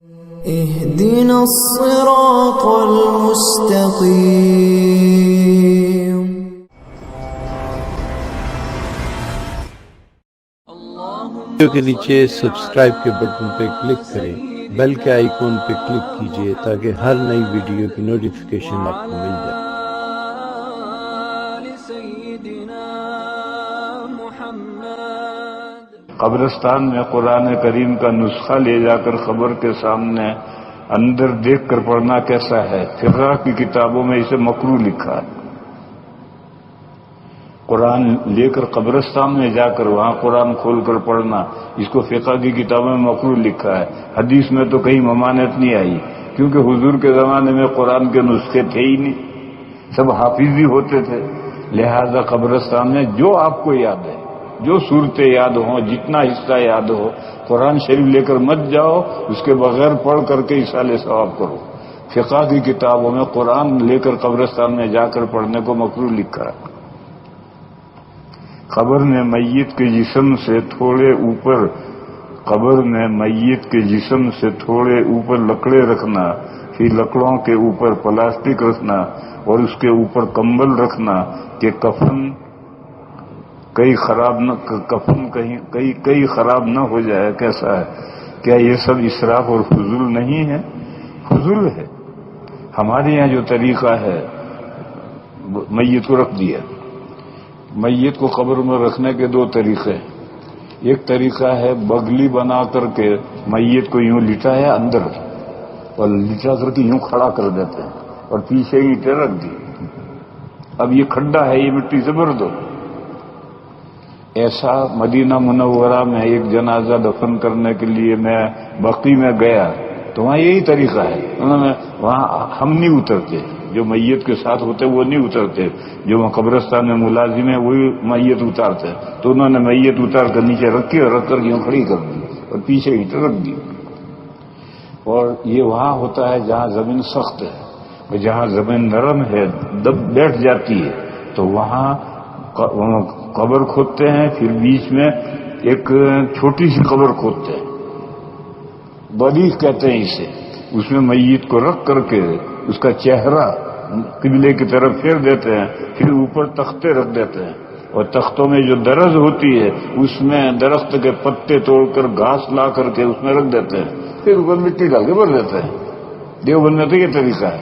اهدنا الصراط المستقيم ویڈیو کے نیچے سبسکرائب کے بٹن پہ کلک کریں، بیل کے آئیکن پہ کلک کیجئے تاکہ ہر نئی ویڈیو کی نوٹیفیکیشن آپ کو مل جائے۔ قبرستان میں قرآن کریم کا نسخہ لے جا کر قبر کے سامنے اندر دیکھ کر پڑھنا کیسا ہے؟ فقہ کی کتابوں میں اسے مکروہ لکھا ہے۔ قرآن لے کر قبرستان میں جا کر وہاں قرآن کھول کر پڑھنا، اس کو فقہ کی کتابوں میں مکروہ لکھا ہے۔ حدیث میں تو کہیں ممانعت نہیں آئی، کیونکہ حضور کے زمانے میں قرآن کے نسخے تھے ہی نہیں، سب حافظ ہی ہوتے تھے۔ لہذا قبرستان میں جو آپ کو یاد ہے، جو صورتیں یاد ہوں، جتنا حصہ یاد ہو، قرآن شریف لے کر مت جاؤ، اس کے بغیر پڑھ کر کے اصالہ ثواب کرو۔ فقہ کی کتابوں میں قرآن لے کر قبرستان میں جا کر پڑھنے کو مکروہ لکھا ہے۔ قبر میں میت کے جسم سے تھوڑے اوپر لکڑے رکھنا، پھر لکڑوں کے اوپر پلاسٹک رکھنا اور اس کے اوپر کمبل رکھنا کہ کفن کئی خراب نہ ہو جائے، کیسا ہے؟ کیا یہ سب اسراف اور فضول نہیں ہے؟ فضول ہے۔ ہمارے یہاں جو طریقہ ہے، میت کو رکھ دیا۔ میت کو قبر میں رکھنے کے دو طریقے ہیں۔ ایک طریقہ ہے بگلی بنا کر کے میت کو یوں لٹایا اندر اور لٹا کر کے یوں کھڑا کر دیتے ہیں اور پیچھے اینٹیں رکھ دی۔ اب یہ کھڈا ہے، یہ مٹی سے بھر دو۔ ایسا مدینہ منورہ میں ایک جنازہ دفن کرنے کے لیے میں بقی میں گیا تو وہاں یہی طریقہ ہے۔ انہوں نے وہاں ہم نہیں اترتے، جو میت کے ساتھ ہوتے وہ نہیں اترتے، جو قبرستان میں ملازم ہیں وہی میت اتارتے ہیں۔ تو انہوں نے میت اتار کر نیچے رکھی اور رکھ کر یوں کھڑی کر دی اور پیچھے اینٹیں رکھ دی۔ اور یہ وہاں ہوتا ہے جہاں زمین سخت ہے، جہاں زمین نرم ہے، دب بیٹھ جاتی ہے، تو وہاں قبر کھودتے ہیں، پھر بیچ میں ایک چھوٹی سی قبر کھودتے ہیں، بدیخ کہتے ہیں اسے۔ اس میں میت کو رکھ کر کے اس کا چہرہ قبلے کی طرف پھیر دیتے ہیں، پھر اوپر تختے رکھ دیتے ہیں اور تختوں میں جو درز ہوتی ہے اس میں درخت کے پتے توڑ کر گھاس لا کر کے اس میں رکھ دیتے ہیں، پھر اوپر مٹی ڈال کے بھر دیتے ہیں۔ دیوبند میں تو یہ طریقہ ہے،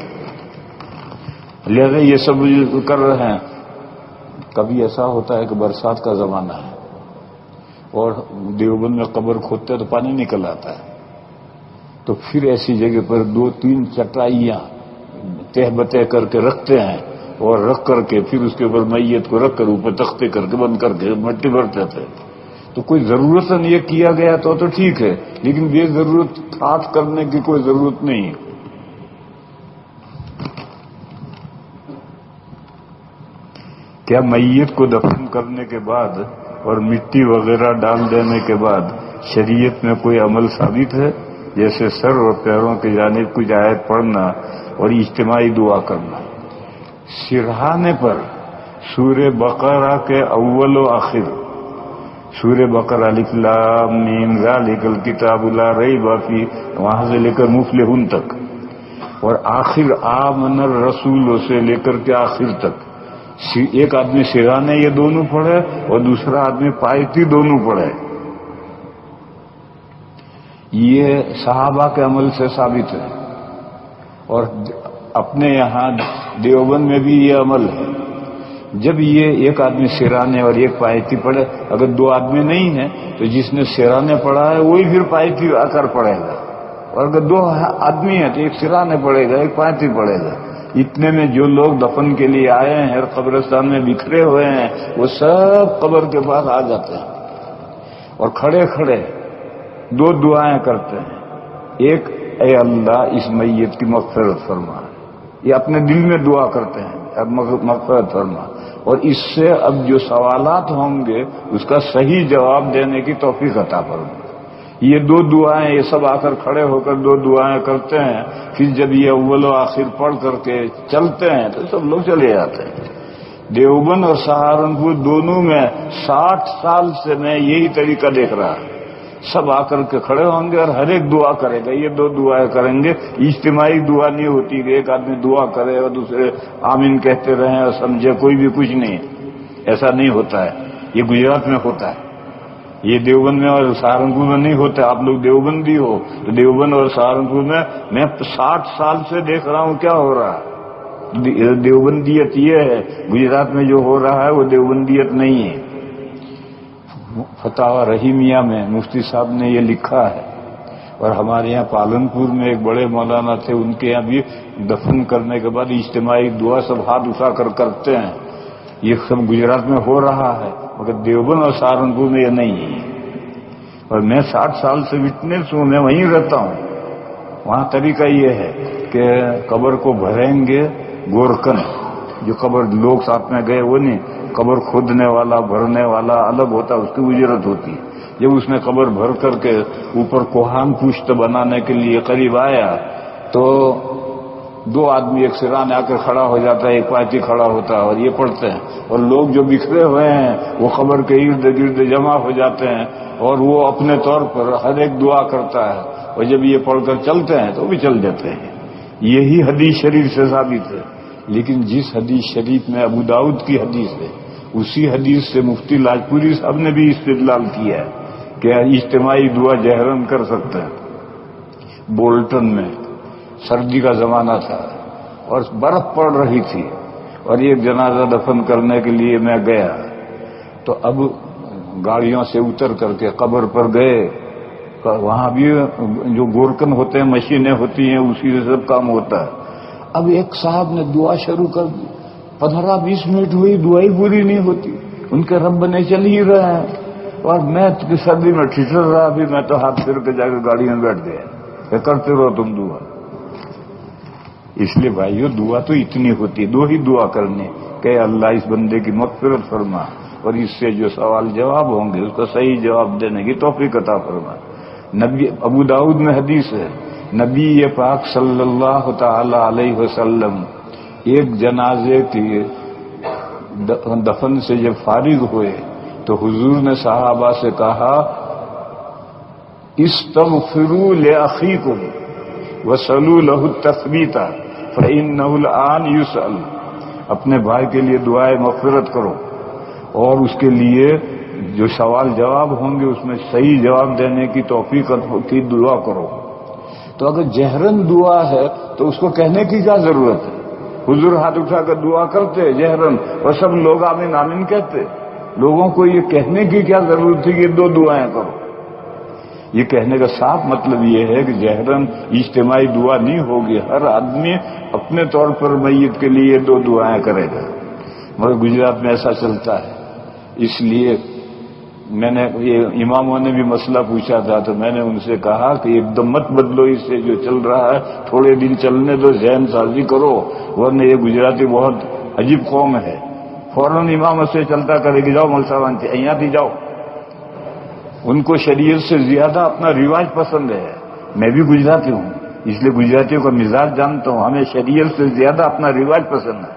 لہذا یہ سب کر رہے ہیں۔ کبھی ایسا ہوتا ہے کہ برسات کا زمانہ ہے اور دیوبند میں قبر کھودتے تو پانی نکل آتا ہے، تو پھر ایسی جگہ پر 2-3 چٹائیاں تہ بتہ کر کے رکھتے ہیں اور رکھ کر کے پھر اس کے اوپر میت کو رکھ کر اوپر تختے کر کے بند کر کے مٹی بھرتے تھے۔ تو کوئی ضرورت یہ کیا گیا تو ٹھیک ہے، لیکن بے ضرورت ٹھاٹ کرنے کی کوئی ضرورت نہیں ہے۔ کیا میت کو دفن کرنے کے بعد اور مٹی وغیرہ ڈال دینے کے بعد شریعت میں کوئی عمل ثابت ہے؟ جیسے سر اور پیروں کی جانب کچھ آیت پڑھنا اور اجتماعی دعا کرنا۔ سرہانے پر سورہ بقرہ کے اول و آخر، سورہ بقرہ الف لام میم ذالک الکتاب لا ریب فیہ، وہاں سے لے کر مفلحون تک، اور آخر آمن الرسول سے لے کر کے آخر تک، ایک آدمی سرانے یہ دونوں پڑھے اور دوسرا آدمی پائتی دونوں پڑھے۔ یہ صحابہ کے عمل سے ثابت ہے، اور اپنے یہاں دیوبند میں بھی یہ عمل ہے۔ جب یہ ایک آدمی سرانے اور ایک پائتی پڑھے، اگر 2 آدمی نہیں ہیں تو جس نے سرانے پڑھا ہے وہی پھر پائتی آ کر پڑھے گا، اور اگر 2 آدمی ہیں تو ایک سرانے پڑھے گا، ایک پائتی پڑھے گا۔ اتنے میں جو لوگ دفن کے لیے آئے ہیں اور قبرستان میں بکھرے ہوئے ہیں وہ سب قبر کے پاس آ جاتے ہیں اور کھڑے کھڑے 2 دعائیں کرتے ہیں۔ ایک، اے اللہ اس میت کی مغفرت فرما، یہ اپنے دل میں دعا کرتے ہیں اب مغفرت فرما، اور اس سے اب جو سوالات ہوں گے اس کا صحیح جواب دینے کی توفیق عطا فرما۔ یہ 2 دعائیں، یہ سب آ کر کھڑے ہو کر 2 دعائیں کرتے ہیں، پھر جب یہ اول و آخر پڑھ کر کے چلتے ہیں تو سب لوگ چلے جاتے ہیں۔ دیوبند اور سہارنپور دونوں میں 60 سال سے میں یہی طریقہ دیکھ رہا ہوں سب آ کر کے کھڑے ہوں گے اور ہر ایک دعا کرے گا. یہ 2 دعائیں کریں گے. اجتماعی دعا نہیں ہوتی کہ ایک آدمی دعا کرے اور دوسرے آمین کہتے رہیں اور سمجھے کوئی بھی کچھ نہیں. ایسا نہیں ہوتا ہے. یہ گجرات میں ہوتا ہے. یہ دیوبند میں اور سہارنپور میں نہیں ہوتا. آپ لوگ دیوبندی ہو تو دیوبند اور سہارنپور میں 60 سال سے دیکھ رہا ہوں کیا ہو رہا ہے. دیوبندیت یہ ہے. گجرات میں جو ہو رہا ہے وہ دیوبندیت نہیں ہے. فتح رحیمیہ میں مفتی صاحب نے یہ لکھا ہے. اور ہمارے یہاں پالنپور میں ایک بڑے مولانا تھے, ان کے یہاں بھی دفن کرنے کے بعد اجتماعی دعا سب ہاتھ اٹھا کر کرتے ہیں. یہ سب گجرات میں ہو رہا ہے, مگر دیوبند اور سہارنپور میں یہ نہیں ہے. اور میں 60 سال سے وٹنس ہوں, میں وہیں رہتا ہوں. وہاں طریقہ یہ ہے کہ قبر کو بھریں گے گورکن, جو قبر لوگ ساتھ میں گئے وہ نہیں, قبر کھودنے والا بھرنے والا الگ ہوتا, اس کی اجرت ہوتی. جب اس نے قبر بھر کر کے اوپر کوہان پشت بنانے کے لیے قریب آیا تو 2 آدمی ایک سرانے آ کے کھڑا ہو جاتا ہے, ایک پارٹی کھڑا ہوتا ہے اور یہ پڑھتے ہیں. اور لوگ جو بکھرے ہوئے ہیں وہ قبر کے ارد گرد جمع ہو جاتے ہیں اور وہ اپنے طور پر ہر ایک دعا کرتا ہے. اور جب یہ پڑھ کر چلتے ہیں تو بھی چل جاتے ہیں. یہی حدیث شریف سے ثابت ہے. لیکن جس حدیث شریف میں ابو داؤد کی حدیث ہے, اسی حدیث سے مفتی لاجپوری صاحب نے بھی استدلال کیا ہے کہ اجتماعی دعا جہرن کر سکتے ہیں. بولٹن میں سردی کا زمانہ تھا اور برف پڑ رہی تھی اور ایک جنازہ دفن کرنے کے لیے میں گیا. تو اب گاڑیوں سے اتر کر کے قبر پر گئے. وہاں بھی جو گورکن ہوتے ہیں, مشینیں ہوتی ہیں, اسی سے سب کام ہوتا ہے. اب ایک صاحب نے دعا شروع کر دی. 15-20 منٹ ہوئی, دعائی پوری نہیں ہوتی. ان کے رب نے چل ہی رہے ہیں اور میں سردی میں ٹھٹر رہا. بھی میں تو ہاتھ پھر کے جا کے گاڑی میں بیٹھ گیا کہ کرتے رہو تم دعا. اس لیے بھائیو دعا تو اتنی ہوتی, 2 ہی دعا کرنے کہ اللہ اس بندے کی مغفرت فرما اور اس سے جو سوال جواب ہوں گے اس کو صحیح جواب دینے کی توفیق عطا فرما. نبی ابو داؤد میں حدیث ہے, نبی پاک صلی اللہ تعالی علیہ وسلم ایک جنازے کی دفن سے جب فارغ ہوئے تو حضور نے صحابہ سے کہا, استغفروا لاخیکم وصلوا له التثبیت فانه الان یسأل. اپنے بھائی کے لیے دعائے مغفرت کرو اور اس کے لیے جو سوال جواب ہوں گے اس میں صحیح جواب دینے کی توفیق کی دعا کرو. تو اگر جہرن دعا ہے تو اس کو کہنے کی کیا ضرورت ہے؟ حضور ہاتھ اٹھا کر دعا کرتے جہرن اور سب لوگ آمین آمین کہتے. لوگوں کو یہ کہنے کی کیا ضرورت تھی کہ 2 دعائیں کرو؟ یہ کہنے کا صاف مطلب یہ ہے کہ جہرن اجتماعی دعا نہیں ہوگی. ہر آدمی اپنے طور پر میت کے لیے 2 دعائیں کرے گا. مگر گجرات میں ایسا چلتا ہے. اس لیے میں نے یہ اماموں نے بھی مسئلہ پوچھا تھا تو میں نے ان سے کہا کہ ایک دم مت بدلو اس سے جو چل رہا ہے, تھوڑے دن چلنے دو, ذہن سازی کرو, ورنہ یہ گجراتی بہت عجیب قوم ہے. فوراً امام سے چلتا کرے گی جاؤ ملساوان سے یہاں تھی جاؤ. ان کو شریعت سے زیادہ اپنا رواج پسند ہے. میں بھی گجراتی ہوں اس لیے گجراتیوں کا مزاج جانتا ہوں. ہمیں شریعت سے زیادہ اپنا رواج پسند ہے.